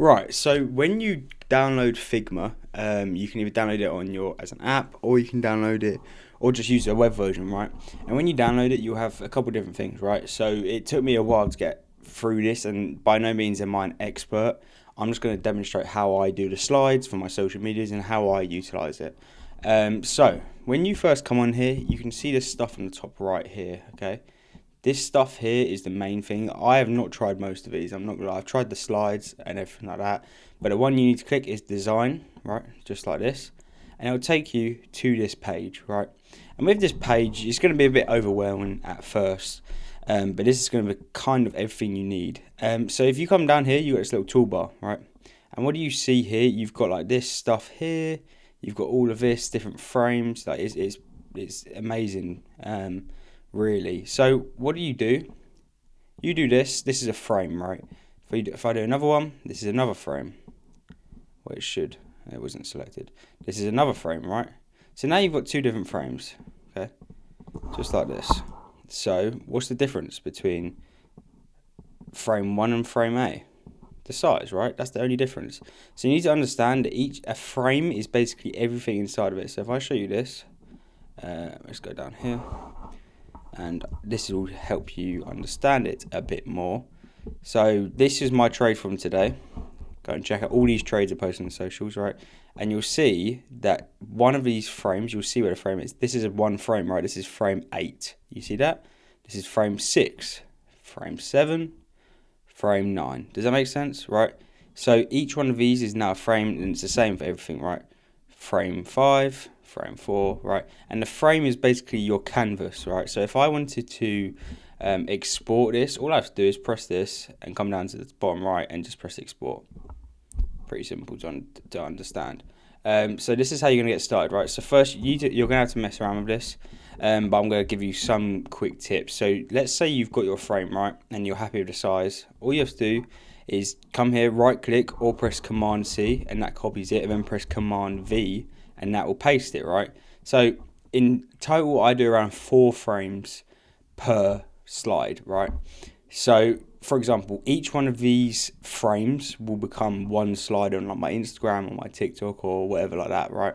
Right, so when you download Figma, you can either download it on your as an app, or you can download it, or just use a web version, right? And when you download it, you'll have a couple different things, right? So it took me a while to get through this, and by no means am I an expert. I'm just going to demonstrate how I do the slides for my social medias and how I utilize it. So when you first come on here, you can see this stuff on the top right here, okay? This stuff here is the main thing. I have not tried most of these. I'm not gonna lie. I've tried the slides and everything like that. But the one you need to click is design, right? Just like this. And it'll take you to this page, right? And with this page, it's going to be a bit overwhelming at first. But this is going to be kind of everything you need. So if you come down here, you've got this little toolbar, right? And what do you see here? You've got like this stuff here. You've got all of this, different frames. Like it's amazing. Really. So what do? You do this. This is a frame, right? If I do another one, this is another frame. Well, it wasn't selected. This is another frame, right? So now you've got two different frames, okay? Just like this. So what's the difference between frame 1 and frame A? The size, right? That's the only difference. So you need to understand that a frame is basically everything inside of it. So if I show you this, let's go down here. And this will help you understand it a bit more. So this is my trade from today. Go and check out all these trades are posted on the socials, right? And you'll see that one of these frames, you'll see where the frame is. This is one frame, right? This is frame 8. You see that? This is frame 6, frame 7, frame 9. Does that make sense, right? So each one of these is now a frame, and it's the same for everything, right? Frame 5, frame 4, right? And the frame is basically your canvas, right? So if I wanted to export this, all I have to do is press this and come down to the bottom right and just press export. Pretty simple to understand. So this is how you're going to get started, right? So first, you're going to have to mess around with this, but I'm going to give you some quick tips. So let's say you've got your frame, right, and you're happy with the size. All you have to do is come here, right click, or press Command C, and that copies it, and then press Command V, and that will paste it, right? So in total, I do around 4 frames per slide, right? So for example, each one of these frames will become one slide on like my Instagram or my TikTok or whatever like that, right?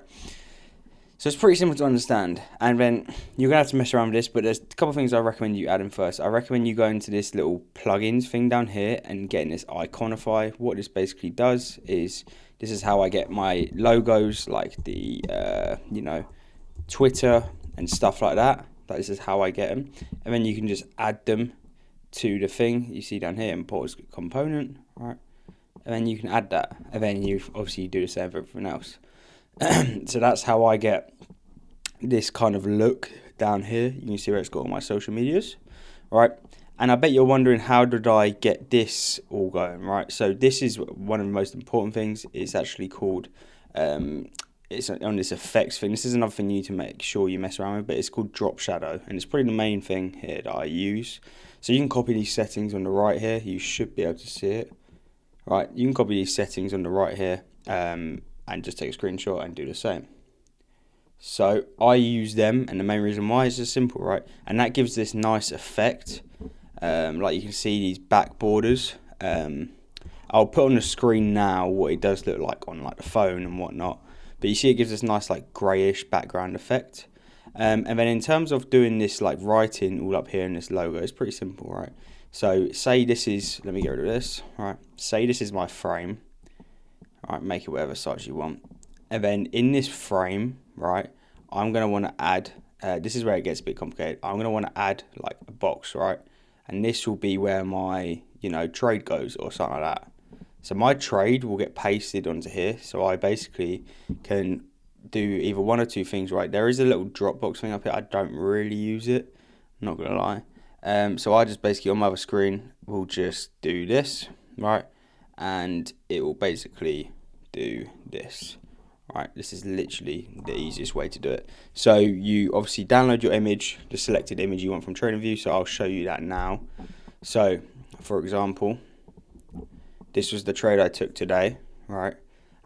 So it's pretty simple to understand. And then you're going to have to mess around with this, but there's a couple of things I recommend you add in first. I recommend you go into this little plugins thing down here and getting this Iconify. What this basically does is, this is how I get my logos, like the, Twitter and stuff like that. This is how I get them. And then you can just add them to the thing you see down here, import as component, right? And then you can add that, and then you obviously do the same for everything else. So that's how I get this kind of look down here. You can see where it's got all my social medias, right? And I bet you're wondering, how did I get this all going, right? So this is one of the most important things. It's actually called it's on this effects thing. This is another thing you need to make sure you mess around with, but it's called drop shadow, and it's probably the main thing here that I use. So you can copy these settings on the right here. You should be able to see it, right? You can copy these settings on the right here, and just take a screenshot and do the same. So I use them, and the main reason why is just simple, right? And that gives this nice effect. Like you can see these back borders. I'll put on the screen now what it does look like on like the phone and whatnot. But you see it gives this nice like greyish background effect. And then in terms of doing this like writing all up here in this logo, it's pretty simple, right? So say this is, let me get rid of this, right? Say this is my frame, right? Make it whatever size you want. And then in this frame, right, I'm going to want to add, this is where it gets a bit complicated. I'm going to want to add like a box, right? And this will be where my, trade goes or something like that. So my trade will get pasted onto here. So I basically can do either one or two things, right? There is a little Dropbox thing up here. I don't really use it, I'm not gonna lie. So I just basically on my other screen will just do this, right? And it will basically do this, right? This is literally the easiest way to do it. So you obviously download your image, the selected image you want from TradingView. So I'll show you that now. So for example, this was the trade I took today, right?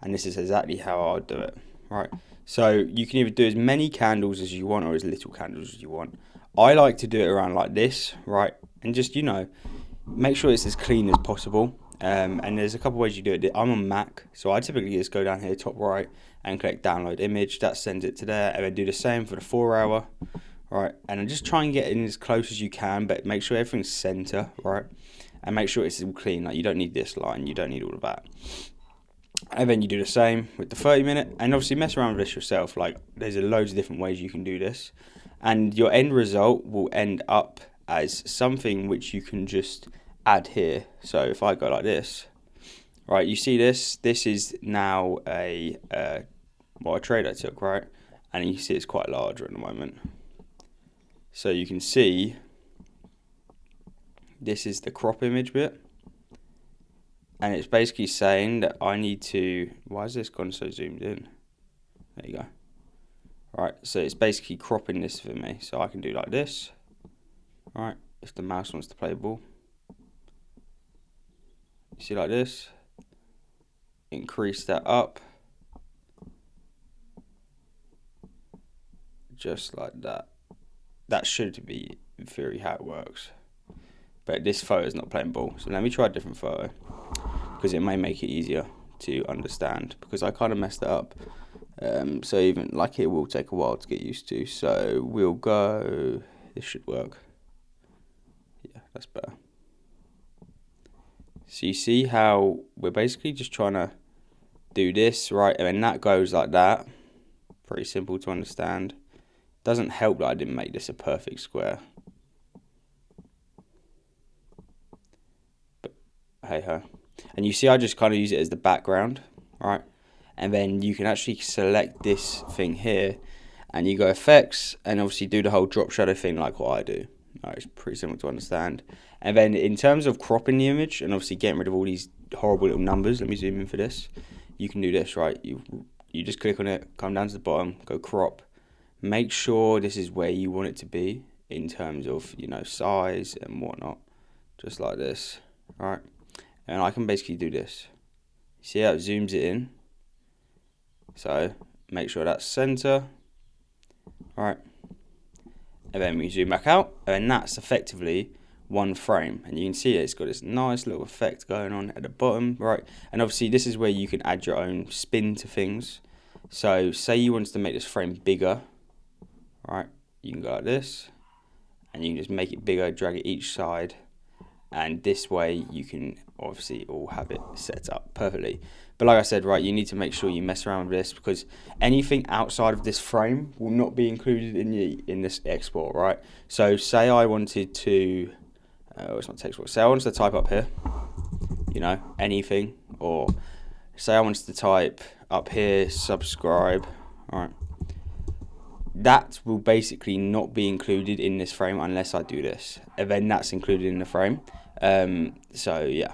And this is exactly how I'll do it, right? So you can either do as many candles as you want or as little candles as you want. I like to do it around like this, right? And just, make sure it's as clean as possible. And there's a couple ways you do it. I'm on Mac, so I typically just go down here top right and click download image. That sends it to there, and then do the same for the 4-hour. Right, and then just try and get in as close as you can, but make sure everything's center, right? And make sure it's all clean. Like, you don't need this line, you don't need all of that. And then you do the same with the 30-minute, and obviously mess around with this yourself. Like, there's loads of different ways you can do this, and your end result will end up as something which you can just add here. So if I go like this, right, you see this? This is now a trade I took, right? And you see it's quite larger at the moment. So you can see this is the crop image bit, and it's basically saying that I need to, why is this gone so zoomed in? There you go. Right, so it's basically cropping this for me. So I can do like this, right, if the mouse wants to play ball. You see like this, increase that up, just like that. That should be, in theory, how it works. But this photo is not playing ball. So let me try a different photo, because it may make it easier to understand, because I kind of messed it up. So even like, it will take a while to get used to. So we'll go, this should work. Yeah, that's better. So you see how we're basically just trying to do this, right? And then that goes like that. Pretty simple to understand. Doesn't help that I didn't make this a perfect square. But hey ho. And you see I just kind of use it as the background, right? And then you can actually select this thing here, and you go effects, and obviously do the whole drop shadow thing like what I do. Right, it's pretty simple to understand. And then in terms of cropping the image and obviously getting rid of all these horrible little numbers, let me zoom in for this. You can do this, right? You just click on it, come down to the bottom, go crop. Make sure this is where you want it to be in terms of, you know, size and whatnot. Just like this, right? And I can basically do this. See how it zooms it in? So make sure that's center, right? And then we zoom back out, and that's effectively one frame. And you can see it's got this nice little effect going on at the bottom, right? And obviously this is where you can add your own spin to things. So say you wanted to make this frame bigger, right? You can go like this, and you can just make it bigger, drag it each side, and this way you can obviously all have it set up perfectly. But like I said, right, you need to make sure you mess around with this, because anything outside of this frame will not be included in this export, right? So say I wanted to, it's not text, say I wanted to type up here, you know, anything, or say I wanted to type up here, subscribe, all right? That will basically not be included in this frame unless I do this, and then that's included in the frame. So yeah.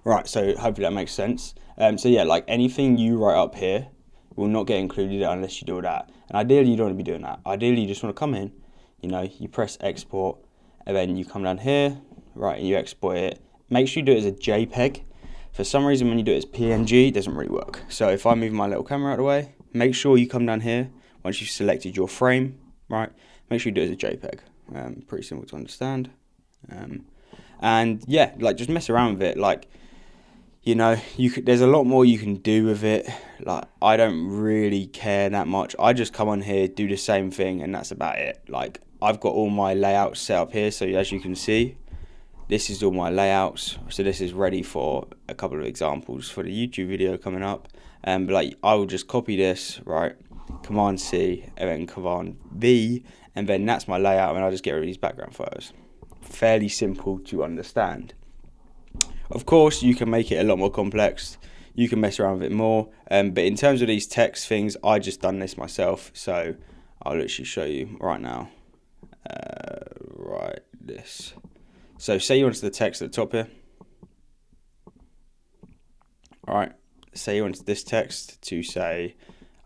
Right, so hopefully that makes sense. So yeah, like anything you write up here will not get included unless you do that. And ideally you don't want to be doing that. Ideally you just want to come in, you know, you press export, and then you come down here, right, and you export it. Make sure you do it as a JPEG. For some reason when you do it as PNG, it doesn't really work. So if I move my little camera out of the way, make sure you come down here, once you've selected your frame, right, make sure you do it as a JPEG. Pretty simple to understand. And yeah, like just mess around with it. Like, you know, there's a lot more you can do with it. Like, I don't really care that much. I just come on here, do the same thing, and that's about it. Like, I've got all my layouts set up here, so as you can see, this is all my layouts. So this is ready for a couple of examples for the YouTube video coming up. But like, I will just copy this, right, Command C, and then Command V, and then that's my layout, and I'll just get rid of these background photos. Fairly simple to understand. Of course, you can make it a lot more complex. You can mess around with it more. But in terms of these text things, I just done this myself. So I'll literally show you right now. Right, this. So say you wanted the text at the top here. All right. Say you wanted this text to say,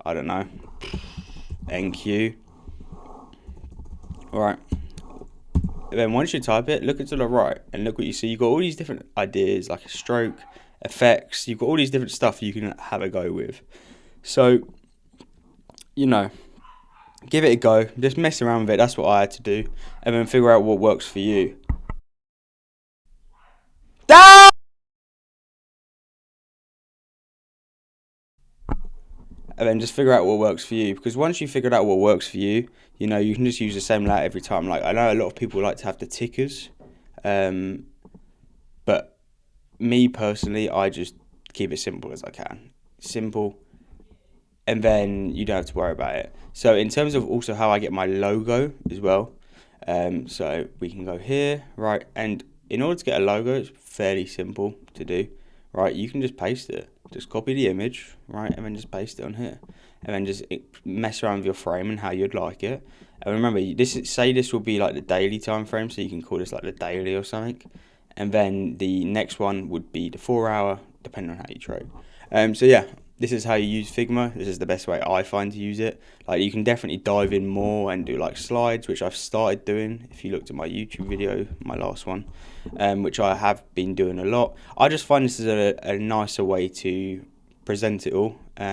I don't know, NQ. All All right. Then once you type it, look to the right and look what you see. You've got all these different ideas like a stroke, effects. You've got all these different stuff you can have a go with. So, you know, give it a go. Just mess around with it. That's what I had to do. And then figure out what works for you. And then just figure out what works for you. Because once you figured out what works for you, you can just use the same layout every time. Like, I know a lot of people like to have the tickers. But me personally, I just keep it simple as I can. Simple. And then you don't have to worry about it. So in terms of also how I get my logo as well, so we can go here, right? And in order to get a logo, it's fairly simple to do, right? You can just paste it. Just copy the image, right? And then just paste it on here. And then just mess around with your frame and how you'd like it. And remember, this will be like the daily time frame, so you can call this like the daily or something. And then the next one would be the 4 hour, depending on how you trade. So yeah, this is how you use Figma. This is the best way I find to use it. Like, you can definitely dive in more and do like slides, which I've started doing. If you looked at my YouTube video, my last one, which I have been doing a lot. I just find this is a nicer way to present it all.